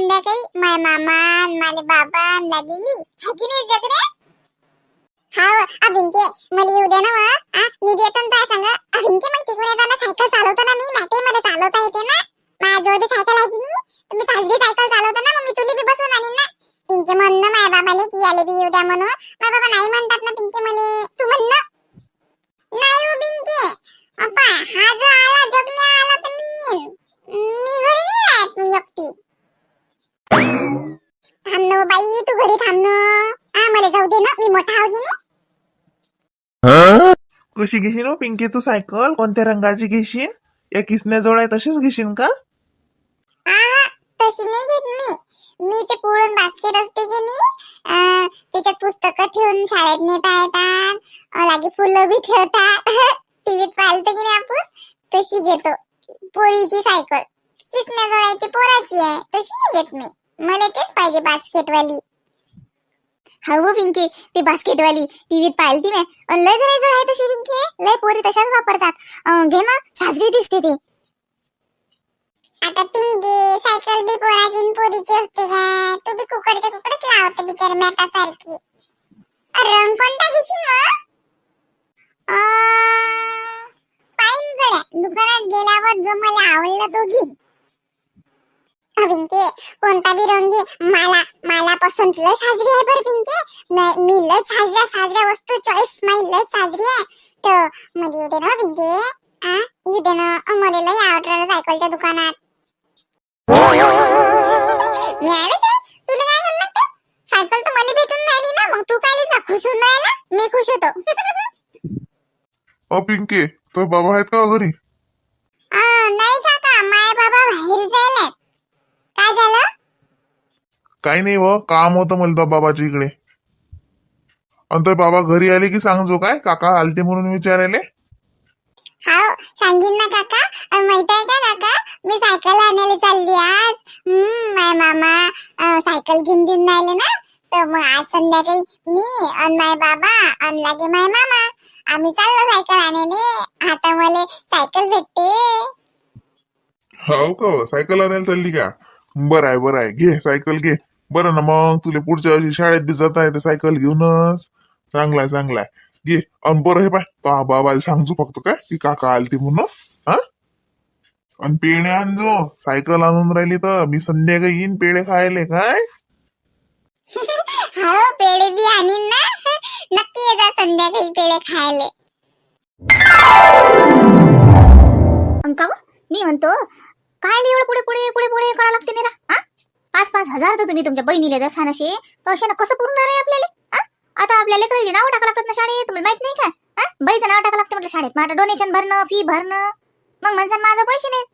संध्याकाळी माय मामा माले बाबा लागे मी है की नाही जगरे. हा अभिंके मला येऊ दे ना मी देतो ना सांग अभिंके. मग तिकडे येताना सायकल चालवतो ना मी माहिती मला चालवता येते ना. माझ्याजवळ सायकल आहे की नाही तुम्ही साजरी सायकल चालवतो ना मग मी तुला बी बसवून आणीन ना. पिंके म्हण ना माझ्या बाबाले की याले बी येऊ द्या म्हणून. माझ्या बाबा नाही म्हणतात ना पिंके मले. तू म्हण ना. नाही हो पिंके अप्पा हा जो आला जगण्या आला तर मी घरी नाही राहत मी एकटी. थांब ना बाई तू घरी थांब ना. मला जाऊ दे ना मी मोठा हो की नाही. कशी घेशील हो पिंकी तू सायकल? कोणत्या रंगाची घेशील? या किसण्याजवळ आहे तशीच घेशील का? तशी नाही घेत मी ते पुरण बास्केट असते की नाही त्याच्यात पुस्तकं ठेवून शाळेत नेता येतात लागे फुलं बी ठेवतात. टीव्हीत पाहिलं की नाही आपण तशी घेतो. पोरीची सायकल किसण्याजवळची पोराची आहे तशी नाही घेत मी. मला तेच पाहिजे बास्केटवाली. हो पिंकी ती बास्केटवाली टीव्हीत पाहिली ती मी. लय जणांजवळ आहे तशी पिंकी. लय पोरी तशाच वापरतात. घे ना साजरी दिसते ते. आता पिंकी सायकल बी पोराची पोरीची असते का. तू बी कुकडच्या कुकडच लावते बिचारी मेटासारखी. रंग कोणता घेशील मग? पाहिन गड्या दुकानात गेल्यावर जो मला आवडला तो घेईन. पिंकी कोणता बी रंग घे. मला पसंत लय साजरी आहे बरं पिंकी. मी लय साजऱ्या वस्तू चॉईस माझी लय साजरी आहे. तर मला येऊ दे ना पिंकी. येऊ दे ना मला लय आवडलं सायकलच्या दुकानात. मी आले तुला काय झालं ते सायकल तर मला भेटून राहिली ना. मग तू काय का खुश होऊन राहिला. मी खुश होतो. पिंकी तो बाबा आहेत का घरी? नाही काका माय बाबा बाहेर जायला. काय झालं? काही नाही व काम होतं मला तो बाबाच्या इकडे. आणि तो बाबा घरी आले की सांगजो काय काका आलते म्हणून विचारायले. हा सांगीन ना काका. माहित आहे का काका मी सायकल आणायला चालली आज. माय मामा सायकल घेऊन देऊन राहिले ना. तर मग आज संध्याकाळी मी आणि माय बाबा आणि लागे माय मामा आम्ही चाललो सायकल आणायला. आता मला सायकल भेटते. हो का सायकल आणायला चालली का? बरं आहे घे सायकल घे. बरं ना मग तुला पुढच्या वर्षी शाळेत बी जाता येते सायकल घेऊनच. चांगलाय घे. आणि बरं हे पाय तो बाबाला सांगजो फक्त काय की काका आलती म्हणून. आणि पेढे आणजो. सायकल आणून राहिली तर मी संध्याकाळी येईन पेढे खायले काय. हो पेढे बी आणीन ना. नक्की येता संध्याकाळी पेढे खायले. अंका मी म्हणतो काय एवढं पुढे पुढे पुढे पुढे करावं लागते निरा. 5-5 हजार तर तुम्ही तुमच्या बहिणीला द्या सानशे तर अशानं कसं पुरणार आहे आपल्याला. आता आपल्या लेकरांची नाव टाका लागतात ना शाळेत. तुम्हाला माहित नाही का बाईचं नाव टाका लागतं म्हटलं शाळेत. मग आता डोनेशन भरणं फी भरणं मग म्हणसान माझं पैसे नाहीत.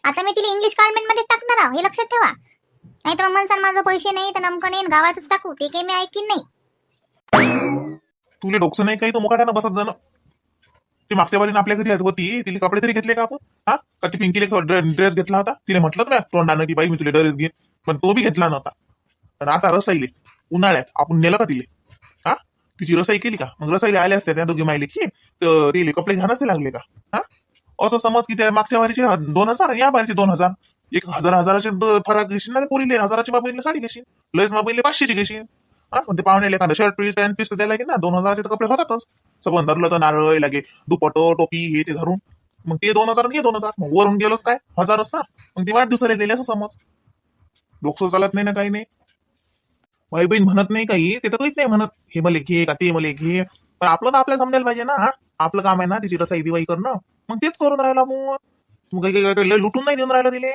आता मी तिला इंग्लिश कॉन्व्हेंट मध्ये टाकणार आहो हे लक्षात ठेवा. नाही तर मग म्हणसान माझं पैसे नाही तर नमकं नाही गावातच टाकू. ते काही मी ऐकीन नाही. तुला डोकसं नाही काही तो मुकाट्यानं बसत जाणं. ती मागच्या बारीने आपल्या घरी होती तिला कपडे तरी घेतले का आपण? का ती पिंकीला ड्रेस घेतला होता? तिला म्हटलं ना तोंडानं की बाई मी तुला ड्रेस घेईन पण तो बी घेतला नव्हता. आणि आता रसाईले उन्हाळ्यात आपण नेलं का तिले? तिची रसाई केली का? मग रसाईला आल्या असत्या त्या दोघी माहिले की तिले कपडे घ्यायलाच ते लागले का? असं समज की त्या मागच्या बारीचे 2000 या बारीचे 2000 1000 फरक घेशील ना. पोरीले 1000ची बाबईला साडी घेशील. लयच बाबईले 500ची घेशील. म्हणजे पाहुण्याला एखादा शर्ट पीस पॅन्ट पीस द्यायला लागेल ना. 2000चे कपडे होतातच. सबंध धरलं तर नारळ लागे दुपट टोपी हे ते धरून मग ते 2000 हे 2000 मग वरून गेलोच काय 1000च ना. मग ते वाढदिवसाला दिले असं समज. डोकसं चालत नाही ना काही नाही. माझी बहीण म्हणत नाही काही ते तर काहीच नाही म्हणत हे मले घे का ते मले घे. पण आपलं तर आपल्याला समजायला पाहिजे ना. आपलं काम आहे ना तिची रसाई दिवाळी करणं. मग तेच करून राहिला. मग काही लुटून नाही देऊन राहिलं तिले.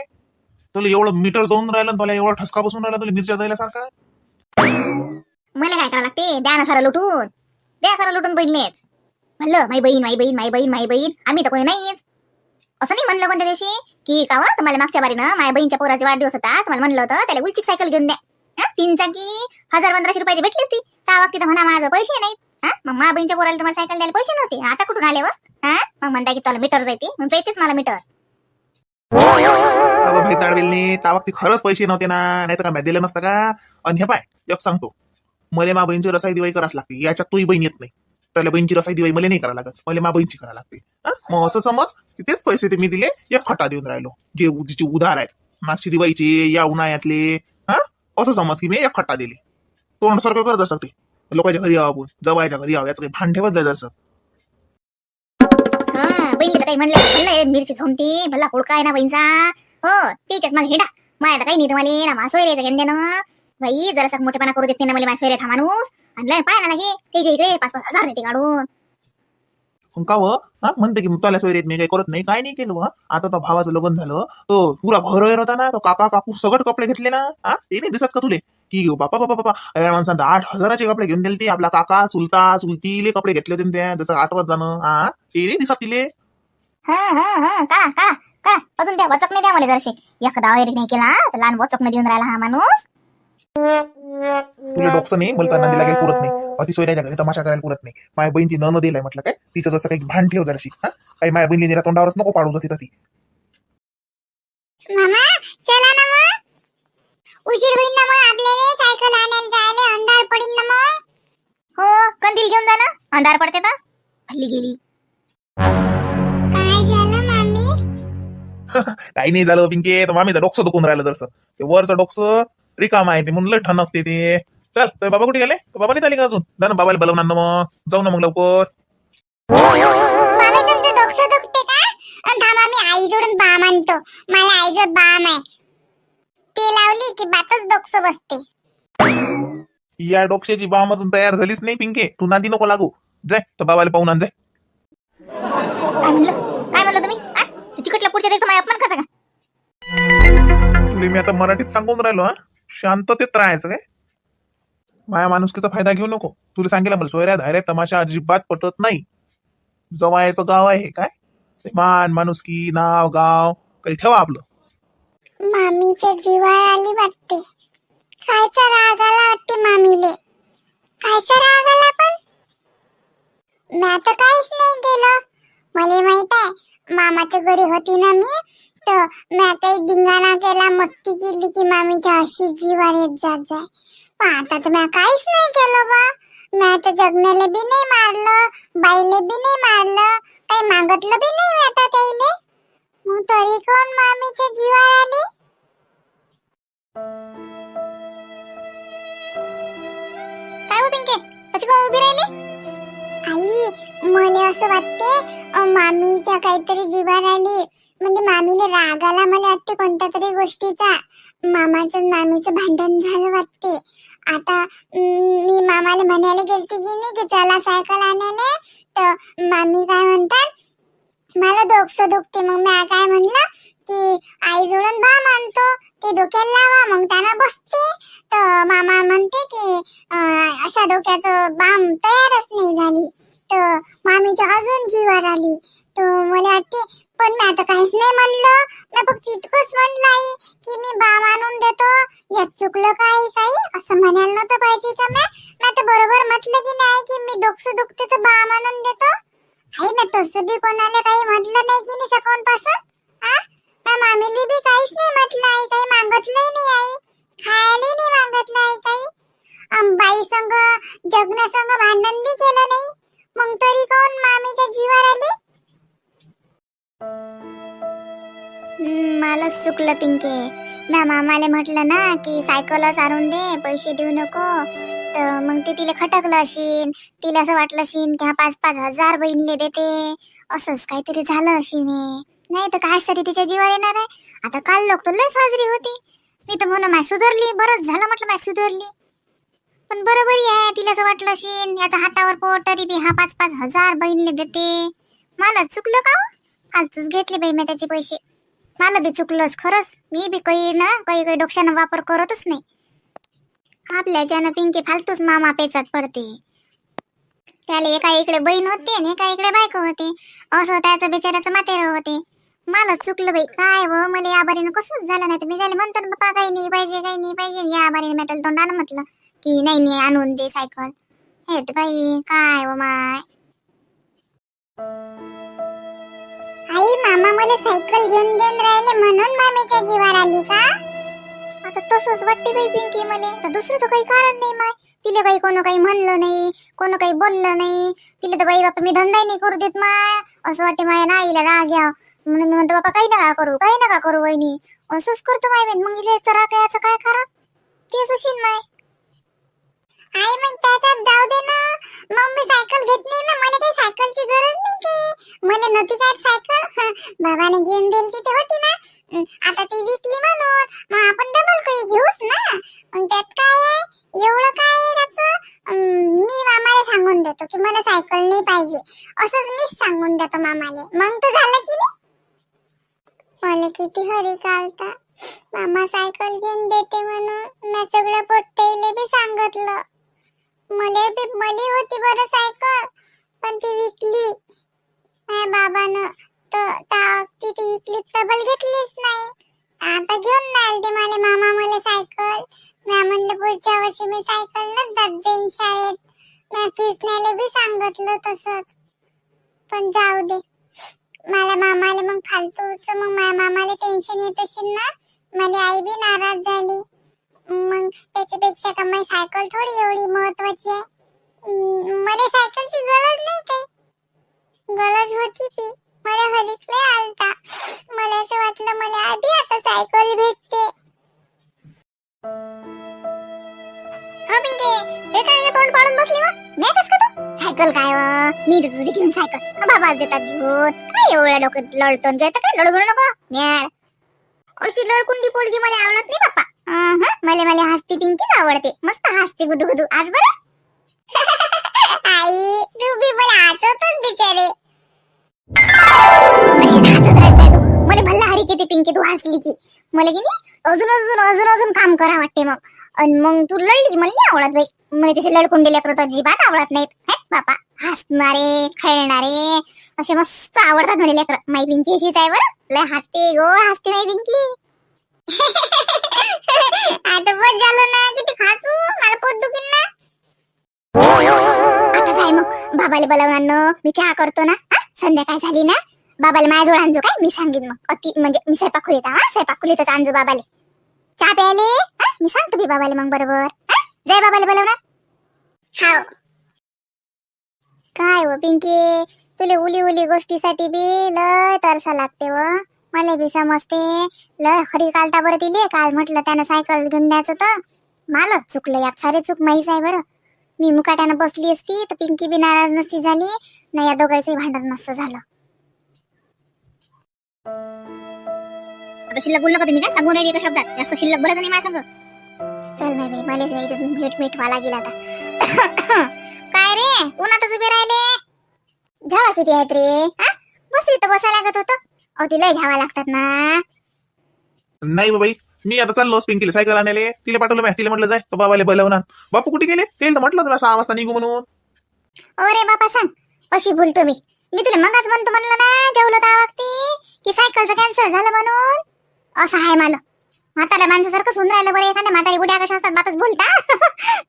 तुला एवढं मीटर जाऊन राहिलं तुला एवढा ठसका बसून राहिला तुला मिरच्या जायला सारखा. मला काय करावं लागते द्या ना सारा लुटून बहिणीच म्हणलं माई बहीण आम्ही तर कोणी नाहीच. असं नाही म्हणलं कोणत्या दिवशी की का तुम्हाला मागच्या बारीनं माझ्या बहीणच्या पोराचा वाढदिवस होता. तुम्हाला म्हणलं होतं त्याला उलची सायकल घेऊन द्या. 3 चाकी 1000-1500 रुपयाची भेटली ती त्या बाबतीत म्हणा माझं पैसे नाहीत. मग माझ्या बहीणच्या पोराला तुम्हाला सायकल द्यायला पैसे नव्हते. आता कुठून आले व? मग म्हणता की तुला मीटर जायते मग जायतेच मला मीटर. भाई ताडवेलने त्या बाबतीत खरंच पैसे नव्हते ना. नाही तर का दिलं नसतं का. आणि हे पाय एक सांगतो मला मा बहीणची रसाई दिवाळी करावं लागते. याच्यात तुही बहीण येत नाही. त्याला बहीणची रसाई दिवाळी मला नाही करावं लागत. मला मा बहीणची करावं लागते. मग असं समज की तेच पैसे ते मी दिले एक खटा देऊन राहिलो जे तिची उधार आहे. मागची दिवाळीचे या उन्हाळ्यातले हा असं समज की मी एक खट्टा दिली तोंड सारखं करत असत ते लोकांच्या घरी यावं आपण जवायच्या घरी यावं याचं काही भान ठेवत जायचं असं हा बहिणीला काही म्हणलं मिरची झोमती भल्ला कुडका आहे ना बहिणचा हो त्याच्याच मग हेडा माया काही नाही तुम्हाला ना मा सोयऱ्याचं घेऊन देणं बाई जरासा मोठेपणा करू देत नाही ना मला माझ्या सोयऱ्यात हा माणूस आणि पाय ना लागे त्याच्या इकडे 5,000 देते काढून मग का व हा म्हणते की त्याला सोयरीत मी काही करत नाही काय नाही केलं व आता तो भावाचं लग्न झालं तो पुरा भरवेर होता ना तो काका काकू सगळं कपडे घेतले ना हा ते नाही दिसत का तुले की बापा बापा बापा या माणसानं 8,000चे कपडे घेऊन दिले ते आपला काका चुलता चुलतीले कपडे घेतले होते त्या जसं आठवत जाणं हा ते नाही दिसत तिले हा का अजून त्या वचक नाही द्या मला जरशी एकदा वैरी नाही केला तर लहान वचक नाही देऊन राहिला हा माणूस तुला डोकसं नाही मला नदीला गेलं पुरत नाही अति सोयऱ्याच्या घरी तमाशा करायला पुरत नाही माझ्या बहिणीची न दिलाय म्हटलं काय तिचं जसं काही भान ठेव जराशी हा काही माझ्या बहिणीला तोंडावरच नको पाडू तिथं ती मामा चला ना मग उशीर होईल ना मग आपल्याला सायकल आणायला जायला अंधार पडीन ना मग हो कंदील घेऊन जा ना अंधार पडते तर हल्ली गेली काय झालं मामी काही नाही झालं पिंके तर मामीचं डोकसं दुखून राहिलं जसं ते वरचं डोकसं रिकाम आहे ते म्हणून लय ठणकते ते चल तर बाबा कुठे गेले बाबा नाही झाले का अजून जा ना बाबाला बोलवणार ना मग जाऊ ना मग लवकर मामी तुमचं डोकं दुखते का थांबा मी आई जोडून बाम आणतो मला आई जोड बाम आहे ते लावली की बातच डोकं बसते या डोक्याची बाम अजून तयार झालीच नाही पिंके तू नादी नको लागू जाय तर बाबाला पाहून आण जाय काय म्हणलं तुम्ही चिकटला पुढच्या देखील माझा अपमान करता का तुला मी आता मराठीत सांगून राहिलो हा शांततेत राहायचं काय माया माणुसकीचा फायदा घेऊ नको तुला सांगितलं मला सोयऱ्या धायऱ्या तमाशा अजिबात पटत नाही जवायचं गाव आहे काय ते मान माणुसकी नाव गाव काही ठेवा आपलं मामीच्या जीवावर आली वाटते खायचा राग आला वाटते मामीले खायचा राग आला पण मी आता काहीच नाही केलं मला माहित आहे मामाच्या घरी होती ना मी तर मी आता एक धिंगाणा केला मस्ती केली की मामीच्या अशी जीवावर येत जात जाय पण आता तर मी काहीच नाही केलं बा मी आता जगण्याला बी नाही मारलं बाईले बी नाही मारलं काही मागितलं बी नाही मी आता त्याईले मग तरी कोण मामीच्या जीवावर आली काय हो पिंके कशी का उभी राहिली आई मला असं वाटते मामीच्या काहीतरी जीवावर आली म्हणजे मामीने राग आला मला वाटते कोणत्या तरी गोष्टीचा मामाचं मामीचं भांडण झालं वाटते आता मी मामाला म्हणायला गेलते की नाही की चला सायकल आणायला तर मामी काय म्हणतात मला डोकं दुखते मग मी काय म्हणलं की आई जोडून बाम आणतो ते डोक्याला लावा मग त्यांना बसते तर मामा म्हणते की अशा डोक्याचं बाम तयारच नाही झाली तर मामीच्या अजून जीवावर आली तर मला वाटते पण मी आता काहीच नाही म्हणलं मी फक्त इतकंच म्हणलं आई की मी बाम आणून देतो यात चुकलं काही काही असं म्हणायला नव्हतं पाहिजे का मी आता बरोबर म्हटलं की नाही की मी डोकं दुखते तर बाम आणून देतो आई मी तसं बी कोणाला काही म्हटलं नाही की नाही सकाळ पासून हा त्या मामीली बी काहीच नाही म्हटलं आई काही मागितलंही नाही आई खायला नाही मागितलं आई काही बाई संग जगण्या संग भांडण बी केलं नाही मग तरी कोण मामीच्या जीवावर आली मला चुकलं पिंके म्या मामाला म्हटलं ना की सायकलच आणून दे पैसे देऊ नको तर मग ते तिला खटकलं अशीन तिला असं वाटलं अशीन की हा 5,000 बहिणीले देते असंच काहीतरी झालं अशीने नाही तर काय साठी तिच्या जीवावर येणार आहे आता काल लोक तर लय साजरी होती मी तर म्हणून माय सुधारली बरंच झालं म्हटलं माय सुधारली पण बरोबरी आहे तिला असं वाटलं अशीन याचा हातावर पोट तरी बी हा 5,000 बहिणीले देते मला चुकलं का फालतूच घेतले बाई मी त्याचे पैसे मला बी चुकलंच खरंच मी बी काही डोक्यानं वापर करतच नाही आपल्याच्यानं पिंकी फालतूच मामा पेचात पडते त्याला एका इकडे बहीण होती आणि एका इकडे बायको होती असं त्याचं बिचाराचं मातेर होते मला चुकलं बाई काय व मला या बारीनं कसंच झालं नाही तर मी त्याला म्हणतो ना बाप्पा काही नाही पाहिजे या बारीने मी त्याला तोंडानं म्हटलं की नाही आणून दे सायकल हे बाई काय व माय आई मामा मला सायकल घेऊन राहिले म्हणून मामीच्या जीवावर आली का आता तसंच वाटते बाई पिंकी मला तर दुसरं तर काही कारण नाही माय तिला काही कोण काही म्हणलं नाही कोण काही बोललं नाही तिला तर बाई बापा मी धंदाही नाही करू देत माय असं वाटते माय ना आईला राग याव म्हणून मी म्हणतो बापा काही नका करू वहिनी, असंच करतो माय बहीण. मग इले चरा कायचं काय करा तेच अशीन नाही. आई मग त्याच्यात जाऊ दे ना. मग मी सायकल घेत नाही ना, मला काही सायकलची गरज नाही काही. मला नव्हती काय सायकल, बाबाने घेऊन दिली ते होती ना. आता ती विकली म्हणून मग आपण डबल काही घेऊच ना. मग त्यात काय आहे, एवढं काय आहे त्याचं. मी मामाला सांगून देतो की मला सायकल नाही पाहिजे, असंच मीच सांगून देतो मामाले. मग तर झालं की नाही. मला किती हरी कालता मामा सायकल घेऊन देते म्हणून. मी सगळं पोट्टेले बी सांगितलं. मले होती बरं सायकल, पण ती विकली माझ्या बाबानं. तर ती विकली, डबल घेतलीच नाही. आता घेऊन नाही आलते मला मामा मला सायकल. मी म्हणलं पुढच्या वर्षी मी सायकललाच जात जाईन शाळेत. मी किसण्याला बी सांगितलं तसंच. पण जाऊ दे, मला मामाला मग फालतूच मग माझ्या मामाला टेन्शन येत असेल ना. मला आई बी नाराज झाली. मग त्याच्यापेक्षा का माझी सायकल थोडी एवढी महत्वाची आहे. मला सायकलची गरज नाही काही. गरज होती ती मला हरीतले आलता. मला असं वाटलं मला आधी आता सायकल भेटते. हा पिंके, हे काय तोंड पाडून बसली मग? मॅटच का तू? सायकल काय मी देतो तुझी घेऊन सायकल. बाबाच देतात घेऊन. काय एवढ्या डोक्यात लढतो काय लढू नको मॅड. अशी लडकुंडी पोलगी मला आवडत नाही बाप्पा. मला हसती पिंकीच आवडते. मस्त हसते गुदू आज बरं. आई तू बी मला हसवतोच बिचारे. अशी हसत राहते तू. मला भल्ला हरी किती पिंकी तू हसली की. मला की नाही अजून काम करा वाटते मग. आणि मग तू लढली की मला नाही आवडत बाई. मला तसे लडकुंडी लेकरं तर अजिबात आवडत नाहीत. हे बापा, हसणारे खेळणारे असे मस्त आवडतात मला लेकरं. माई पिंकी अशीच आहे बरं. लय हसते, गोड हसते माई पिंकी. आता बस झालं ना, किती खासू, मला पोट दुखीन ना. आता जाय मग बाबाला बोलावणार. मी चहा करतो ना. संध्याकाळ झाली ना, बाबाला माझ्या जोड आणजो काय. मी सांगेन मग म्हणजे मी स्वयंपाक खोलीत स्वयंपाक खोलीतच आणजो बाबाले चहा प्यायले. मी सांगतो बी बाबाला मग बरोबर. जय बाबाला बोलावणार. हाव. काय व पिंकी, तुले उली गोष्टीसाठी बी लय तरसा लागते व. मला बी समजते. लय खरी कालता बरं तिले. काल म्हटलं त्यानं सायकल घेऊन द्यायचं तर मला चुकलं. यात सारे चूक माहीच आहे बरं. मी मुकाट्यानं बसली असती तर पिंकी बी नाराज नसती झाली ना, या दोघांचंही भांडण नसतं झालं. आता शिल्लक बोललो का तुम्ही? काय सांगून राहिली एका शब्दात? जास्त शिल्लक बोलत नाही माझ्या संग. चल नाही बाई, मला मिठवा लागेल आता. काय रे, उन्हातच उभे राहिले. झावा किती आहेत रे? बसली तर बसायला लागत होतं. ती लय झावा लागतात ना. नाही बाई, मी आता चाललो पिंकीला सायकल आणायला. तिला पाठवलं मी. तिला म्हटलं जाय तो बाबाला बोलावणार. बापू कुठे गेले? ते म्हटलं तुला 6 वाजता निघू म्हणून. अरे बापा सांग, अशी बोलतो मी तुला मगाच म्हणतो म्हणलं ना, जेवलं तर वागती की सायकलचं कॅन्सल झालं म्हणून. असं आहे मला. म्हाताऱ्या माणसासारखंच होऊन राहिलं बरं. एखाद्या म्हातारी बुड्या कशा असतात बातच बोलता,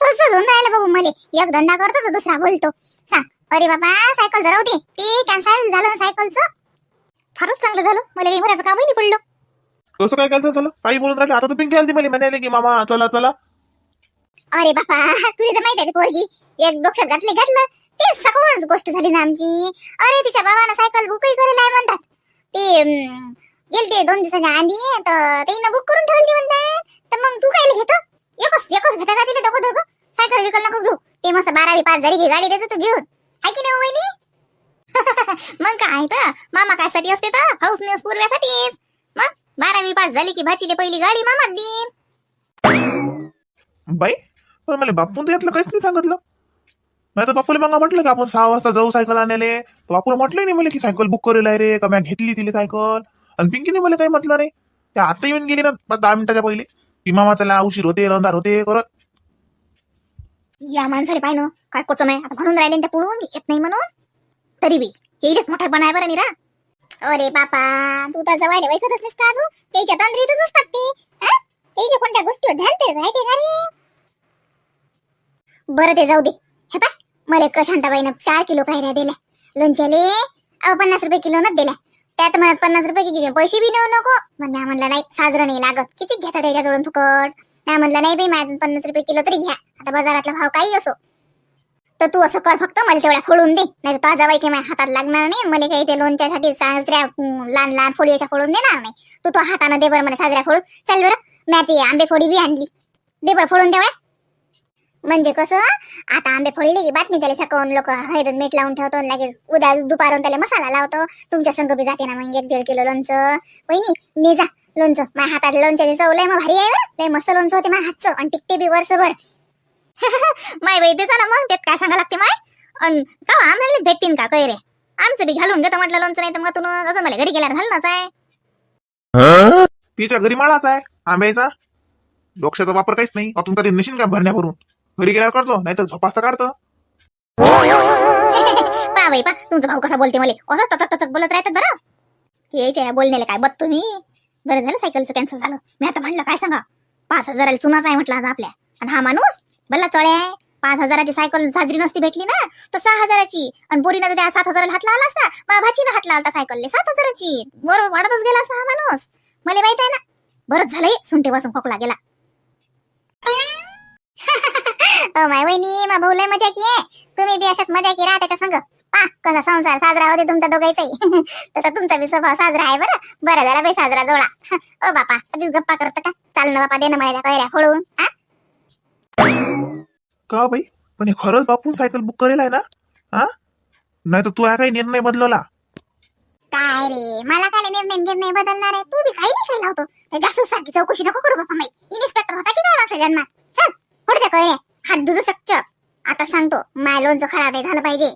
तसंच होऊन राहिलं बघू मला. एक धंदा करतो तर दुसरा बोलतो. सांग, अरे बाबा सायकल जराव दे, ते कॅन्सल झालं ना सायकलचं. फारच चांगलं झालं. मला काही भरायचं कामही नाही पडलं. कसं काय कॅन्सल झालं? काही बोलून राहिले. आता तर पिंकी आली मला म्हणाले की मामा चला चला. अरे बापा, तुला तर माहिती आहे पोरगी एक डोक्यात घातलं ते सगळंच गोष्ट झाली ना आमची. अरे तिच्या बाबानं सायकल बुकही करेल आहे म्हणतात. ते गेलते 2 दिवसाच्या आधी तर तेनं बुक करून ठेवली म्हणतात. तर मग तू काय घेतो? एकच घेता का तिला दोघं? सायकल विकल नको घेऊ. ते मस्त 12वी पास झाली की गाडी द्यायचं तू घेऊन. आहे की नाही वहिनी? मग काय तर मामा कायसाठी असते तर हाऊसनेस पुरव्यासाठीच. मग 12वी पास झाली की भाचीले पहिली गाडी मामाच देईन. बाई, पण मला बापून तर यातलं काहीच नाही सांगितलं. मी तर बापूला मग म्हटलं की आपण 6 वाजता जाऊ सायकल आणायला. बापूला म्हटलं नाही मला की सायकल बुक करेल आहे रे, का मी घेतली तिला सायकल. आणि पिंकीने मला काही म्हटलं नाही. त्या आता येऊन गेली ना 10 मिनिटाच्या पहिले की मामा चला उशीर होते, अंधार होते करत. या माणसाला पाय ना काय कोचम आहे. आता म्हणून राहिले त्या पुढून येत नाही म्हणून. तरी बी येईलच मोठा बनाय बरं निरा. अरे बापा, तू तर जवायला वैकतच नाहीस का अजून? त्याच्या तंद्रीतच नसतात ते. त्याच्या कोणत्या गोष्टीवर ध्यान ते राहते का रे? बरं ते जाऊ दे. हे पाय, मला शांताबाईनं 4 किलो कैऱ्या दिल्या लोणच्याले. 50 रुपये किलो न दिल्या. त्यात म्हणत 50 रुपये पैसे बी नेऊ नको. मग मी म्हणलं नाही, साजरं नाही लागत. किती घेता त्याच्याजवळून फुकट. मी म्हणलं नाही बाई, माझून 50 रुपये किलो तरी घ्या. आता बाजारातला भाव काही असो. तर तू असं कर, फक्त मला तेवढ्या फोडून दे, नाही तर ताजा बाई माझ्या हातात लागणार नाही. मला काही ते लोणच्यासाठी साजऱ्या लहान लहान फोडी फोडून देणार नाही. तू हाताने दे बरं मला साजऱ्या फोडून. चल बरं, मी ती आंबे फोडी बी आणली, दे बरं फोडून तेवढ्या. म्हणजे कसं, आता आंबे फोडले की बातमी त्याला सकाळून लोक हळद मीठ लावून ठेवतो, लगेच उद्या दुपारून त्याला मसाला लावतो. तुमच्या संग बी जाते ना मग 1-1.5 किलो लोणचं. वहिनी ने जा लोणचं, माझ्या हातात लोणच्याची चव लय मग भारी आहे बरं. लय मस्त लोणचं होते माझ्या हातचं, आणि टिकते बी वर्षभर. माय बाई देचा ना मग, त्यात काय सांगा लागते माय. अन का आम्हाला भेटतीन का काय रे, आमचं बी घालून घेतो म्हटलं लोणचं, नाही तर मग तुम्ही असं मला घरी गेल्यावर घालणंच आहे. तिच्या घरी माळाच आहे आंब्याचा, डोक्याचा वापर काहीच नाही. अतून कधी नशीन का भरण्या भरून, घरी गेल्यावर करतो, नाही तर झोपासता काढतो. पा बाई पा, तुमचा भाऊ कसा बोलते मला, असं टचक टचक बोलत राहतात बरं. यायच्या बोलण्याला काय बघ तुम्ही. बरं झालं सायकलचं कॅन्सल झालं. मी आता म्हणलं काय सांगा, 5,000 चुनाच आहे म्हटलं आज आपल्या. आणि हा माणूस भल्ला चळे आहे. 5,000ची सायकल साजरी नसती भेटली ना तर 6,000ची, आणि पोरीनं त्या 7,000 हात लावला असता. माझ्या भाचीनं हात लावला सायकलले 7,000ची, बरोबर वाढतच गेला असा हा माणूस. मला माहित आहे ना. बरंच झालंय, सुंटे वाजून खोकला गेला. माय वहिनी, मा भाऊ लय मजा की आहे. तुम्ही बी अशाच मजा की राहा त्याच्या संग. पा कसा संसार साजरा होते तुमचा दोघांचाही. तसा तुमचा बी स्वभाव साजरा आहे बरं. बरं झाला बाई साजरा जोडा. ओ बापा कधीच गप्पा करत का, चाल ना बापा, दे ना मला कैऱ्या फोडून. का बाई, पण हे खरंच बापू सायकल बुक करेल आहे ना? हा, नाही तर तू काही निर्णय बदलवला? काय रे, मला काय निर्णय बदलणार आहे. तू बी काही नाही काय लावतो. त्या जासूस सारखी चौकशी नको करू बापा. माई इन्स्पेक्टर होता की काय मागच्या जन्मात. चल पुढे त्या कैऱ्या, हात धुजू शकच. आता सांगतो, माय लोणचं खराब आहे झालं पाहिजे.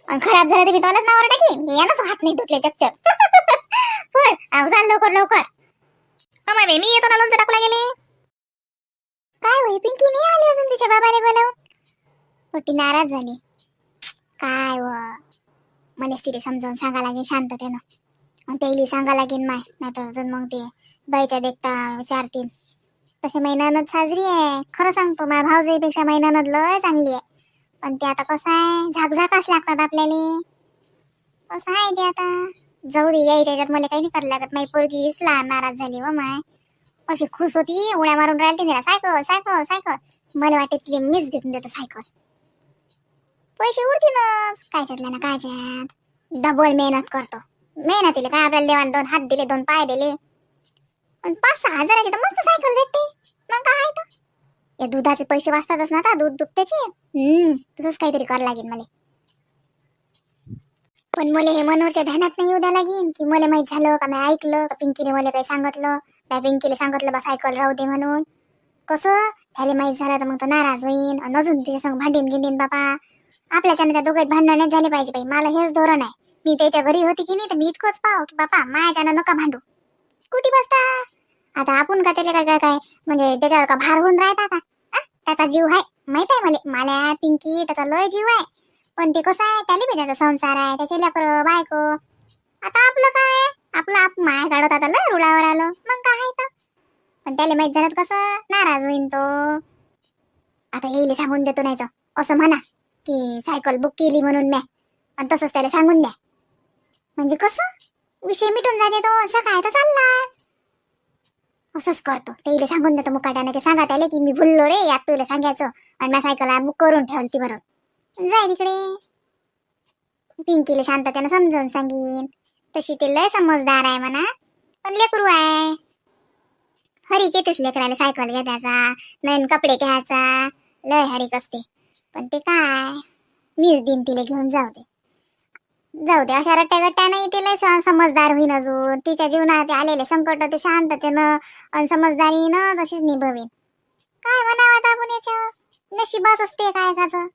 आणि खराब झालं तर मी तोलाच नावावर टाकीन. यानं हात नाही धुतले चकचक. पुढ चाल लवकर लवकर. माय बाई, मी येतो ना लोणचं टाकला गेले. काय होई, पिंकी नाही आली अजून तिच्या बाबाने बोलावून. पोटी नाराज झाली. काय मला तिथे समजावून सांगा लागेल शांततेनं. आणि त्याला सांगा लागेल माय, नाही तर अजून मग ते बाईच्या देखता विचारतील. तसे महिन्यानच साजरी आहे. खरं सांगतो, माझ्या भाऊजाईपेक्षा महिन्यानच लय चांगली आहे. पण ते आता कसं आहे, झाकझाकाच लागतात आपल्याला. कसं आहे ते आता, जाऊ दे. यायच्या याच्यात मला काही नाही करायला लागत. माझी पोरगी इसला नाराज झाली व माय. अशी खुश होती, उड्या मारून राहिली तिला, सायकल सायकल सायकल. मला वाटत तिला मीच घेऊन देतो सायकल. पैसे उरतीलच कायच्यातल्या ना कायच्यात. डबल मेहनत करतो. मेहनतीला काय आपल्याला देवान 2 हात दिले, 2 पाय दिले. पण 5-6 हजाराची तर मस्त सायकल भेटते. मग काय तर या दुधाचे पैसे वाचतातच ना आता, दूध दुभत्याचे. तसंच काहीतरी करावं लागेल मला. पण मला हे मनोरच्या ध्यानात नाही येऊ द्या लागेल की मला माहित झालं का, मी ऐकलं का पिंकीने मला काही सांगितलं. त्या पिंकीला सांगितलं बा सायकल राहू दे म्हणून. कसं त्याला माहित झालं तर मग तो नाराज होईन, आणि अजून तिच्या संग भांडीन गिंडीन बापा. आपल्याच्याने त्या दोघांत भांडण नाही झाले पाहिजे बाई. मला हेच धोरण आहे. मी त्याच्या घरी होती की नाही तर मी इतकंच पाहू की बापा माझ्याच्यानं नका भांडू. कुठे बसता आता आपण का त्याला काय काय म्हणजे त्याच्यावर का भार होऊन राहता का. त्याचा जीव आहे माहित आहे मला पिंकी, त्याचा लय जीव आहे. पण ते कसं आहे, त्याला बी त्याचा संसार आहे, त्याचे लेकरं बायको. आता आपलं काय, आपलं माय काढत आता लय रुळावर आलो. मग काय आहे तर. पण त्याला माहित झालं कसं नाराज होईन तो. आता येईल सांगून देतो, नाही तर असं म्हणा की सायकल बुक केली म्हणून म्या, आणि तसंच त्याला सांगून द्या. म्हणजे कसं विषय मिटून जाते तो. असं काय तर चालला असंच करतो. त्याला सांगून देतो मुकाट्याने, की सांगा त्याला की मी भुललो रे, यात तुला सांगायचं, आणि मी सायकल बुक करून ठेवली बरोबर. जाय तिकडे. पिंकीला शांततेनं समजावून सांगीन. तशी ते लय समजदार आहे म्हणा, पण लेकरू आहे. हरी घेतेच लेकराला सायकल घ्यायचा, नवीन कपडे घ्यायचा, लय हरीक असते. पण ते काय, मीच दिन तिला घेऊन जाऊ दे. अशा रट्ट्या नाही, ते लय समजदार होईन अजून. तिच्या जीवनात आलेले संकट ते शांततेनं आणि समजदारीनं तशीच निभवीन. काय म्हणावं आता आपण याच्यावर, नशीबच असते काय काचं.